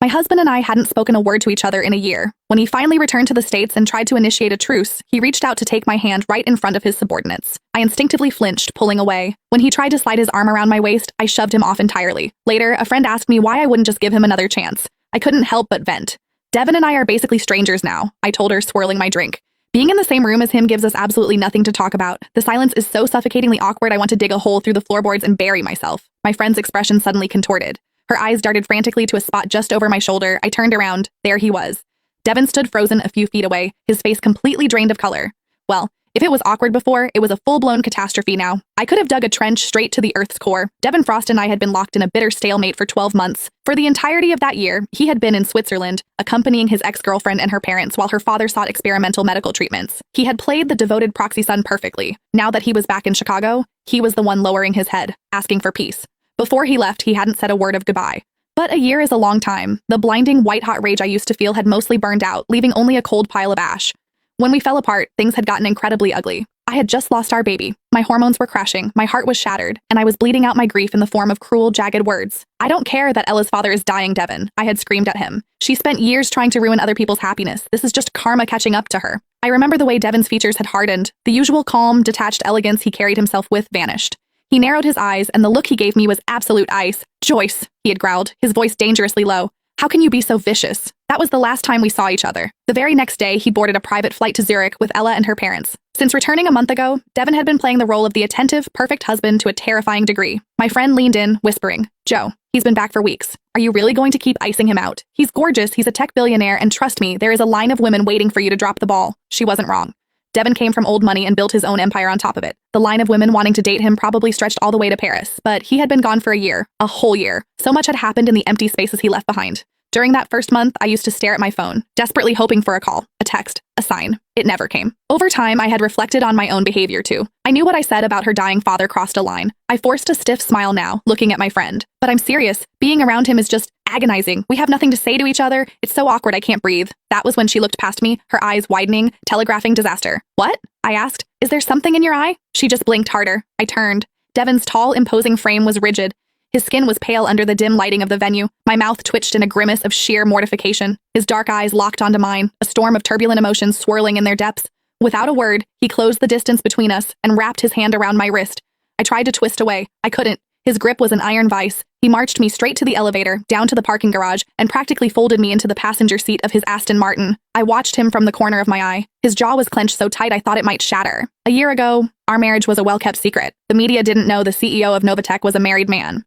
My husband and I hadn't spoken a word to each other in a year. When he finally returned to the States and tried to initiate a truce, he reached out to take my hand right in front of his subordinates. I instinctively flinched, pulling away. When he tried to slide his arm around my waist, I shoved him off entirely. Later, a friend asked me why I wouldn't just give him another chance. I couldn't help but vent. Devin and I are basically strangers now, I told her, swirling my drink. Being in the same room as him gives us absolutely nothing to talk about. The silence is so suffocatingly awkward I want to dig a hole through the floorboards and bury myself. My friend's expression suddenly contorted. Her eyes darted frantically to a spot just over my shoulder. I turned around. There he was. Devin stood frozen a few feet away, his face completely drained of color. Well, if it was awkward before, it was a full-blown catastrophe now. I could have dug a trench straight to the Earth's core. Devin Frost and I had been locked in a bitter stalemate for 12 months. For the entirety of that year, he had been in Switzerland, accompanying his ex-girlfriend and her parents while her father sought experimental medical treatments. He had played the devoted proxy son perfectly. Now that he was back in Chicago, he was the one lowering his head, asking for peace. Before he left, he hadn't said a word of goodbye. But a year is a long time. The blinding, white-hot rage I used to feel had mostly burned out, leaving only a cold pile of ash. When we fell apart, things had gotten incredibly ugly. I had just lost our baby. My hormones were crashing, my heart was shattered, and I was bleeding out my grief in the form of cruel, jagged words. "I don't care that Ella's father is dying, Devin," I had screamed at him. "She spent years trying to ruin other people's happiness. This is just karma catching up to her." I remember the way Devin's features had hardened. The usual calm, detached elegance he carried himself with vanished. He narrowed his eyes, and the look he gave me was absolute ice. "Joyce," he had growled, his voice dangerously low. "How can you be so vicious?" That was the last time we saw each other. The very next day, he boarded a private flight to Zurich with Ella and her parents. Since returning a month ago, Devin had been playing the role of the attentive, perfect husband to a terrifying degree. My friend leaned in, whispering, "Joe, he's been back for weeks. Are you really going to keep icing him out? He's gorgeous, he's a tech billionaire, and trust me, there is a line of women waiting for you to drop the ball." She wasn't wrong. Devin came from old money and built his own empire on top of it. The line of women wanting to date him probably stretched all the way to Paris, but he had been gone for a year, a whole year. So much had happened in the empty spaces he left behind. During that first month, I used to stare at my phone, desperately hoping for a call, a text, a sign. It never came. Over time, I had reflected on my own behavior too. I knew what I said about her dying father crossed a line. I forced a stiff smile now, looking at my friend. But I'm serious. Being around him is just agonizing. We have nothing to say to each other. It's so awkward I can't breathe. That was when she looked past me, her eyes widening, telegraphing disaster. "What?" I asked. "Is there something in your eye?" She just blinked harder. I turned. Devin's tall, imposing frame was rigid. His skin was pale under the dim lighting of the venue. My mouth twitched in a grimace of sheer mortification. His dark eyes locked onto mine, a storm of turbulent emotions swirling in their depths. Without a word, he closed the distance between us and wrapped his hand around my wrist. I tried to twist away. I couldn't. His grip was an iron vice. He marched me straight to the elevator, down to the parking garage, and practically folded me into the passenger seat of his Aston Martin. I watched him from the corner of my eye. His jaw was clenched so tight I thought it might shatter. A year ago, our marriage was a well-kept secret. The media didn't know the CEO of Novatech was a married man.